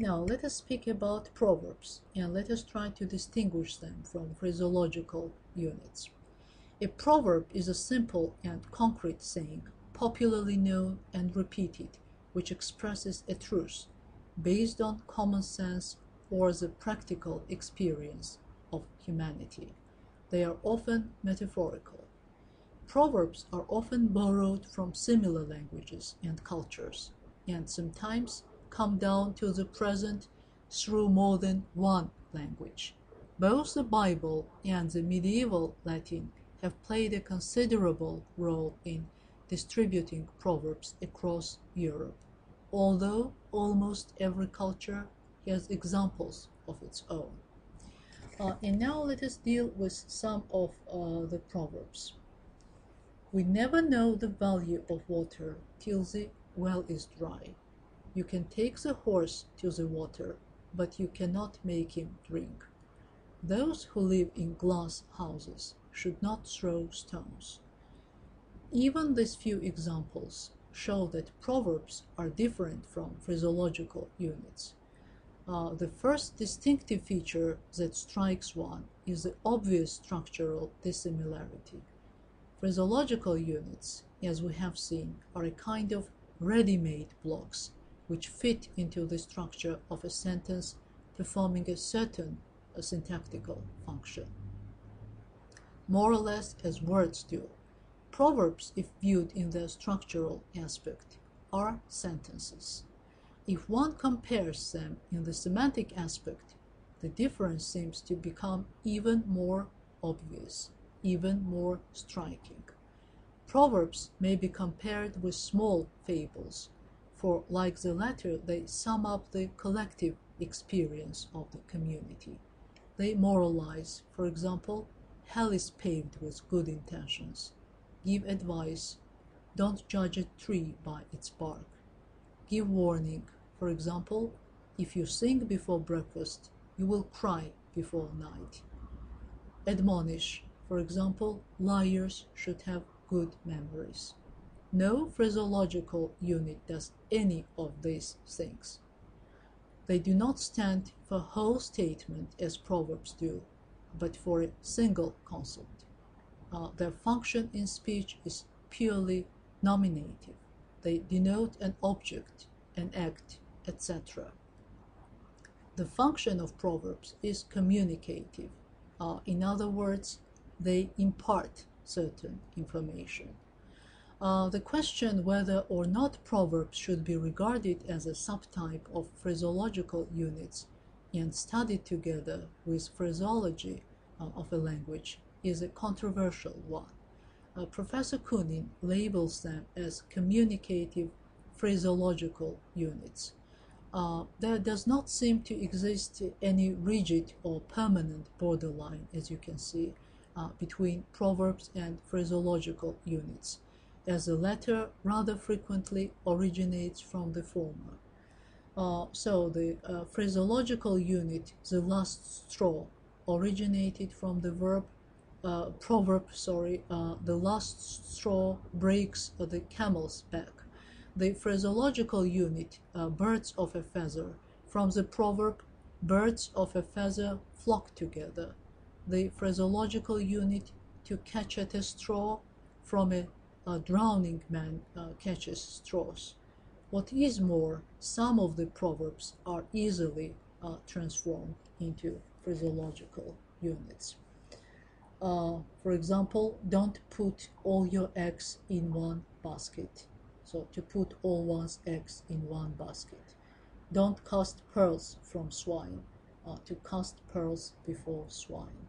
Now let us speak about proverbs, and let us try to distinguish them from phraseological units. A proverb is a simple and concrete saying, popularly known and repeated, which expresses a truth based on common sense or the practical experience of humanity. They are often metaphorical. Proverbs are often borrowed from similar languages and cultures, and sometimes come down to the present through more than one language. Both the Bible and the medieval Latin have played a considerable role in distributing proverbs across Europe, although almost every culture has examples of its own. And now let us deal with some of the proverbs. We never know the value of water till the well is dry. You can take the horse to the water, but you cannot make him drink. Those who live in glass houses should not throw stones. Even these few examples show that proverbs are different from phraseological units. The first distinctive feature that strikes one is the obvious structural dissimilarity. Phraseological units, as we have seen, are a kind of ready-made blocks which fit into the structure of a sentence, performing a certain syntactical function, more or less as words do. Proverbs, if viewed in their structural aspect, are sentences. If one compares them in the semantic aspect, the difference seems to become even more obvious, even more striking. Proverbs may be compared with small fables, for like the latter, they sum up the collective experience of the community. They moralize, for example, hell is paved with good intentions. Give advice, don't judge a tree by its bark. Give warning, for example, if you sing before breakfast, you will cry before night. Admonish, for example, liars should have good memories. No phraseological unit does any of these things. They do not stand for a whole statement as proverbs do, but for a single concept. Their function in speech is purely nominative. They denote an object, an act, etc. The function of proverbs is communicative. In other words, they impart certain information. The question whether or not proverbs should be regarded as a subtype of phraseological units and studied together with phraseology of a language is a controversial one. Professor Kunin labels them as communicative phraseological units. There does not seem to exist any rigid or permanent borderline, as you can see, between proverbs and phraseological units, as the latter rather frequently originates from the former. So the phraseological unit, the last straw, originated from the proverb, the last straw breaks the camel's back. The phraseological unit, birds of a feather, from the proverb, birds of a feather flock together. The phraseological unit, to catch at a straw, from a drowning man catches straws. What is more, some of the proverbs are easily transformed into phraseological units. For example, don't put all your eggs in one basket. So to put all one's eggs in one basket. Don't cast pearls from swine. To cast pearls before swine.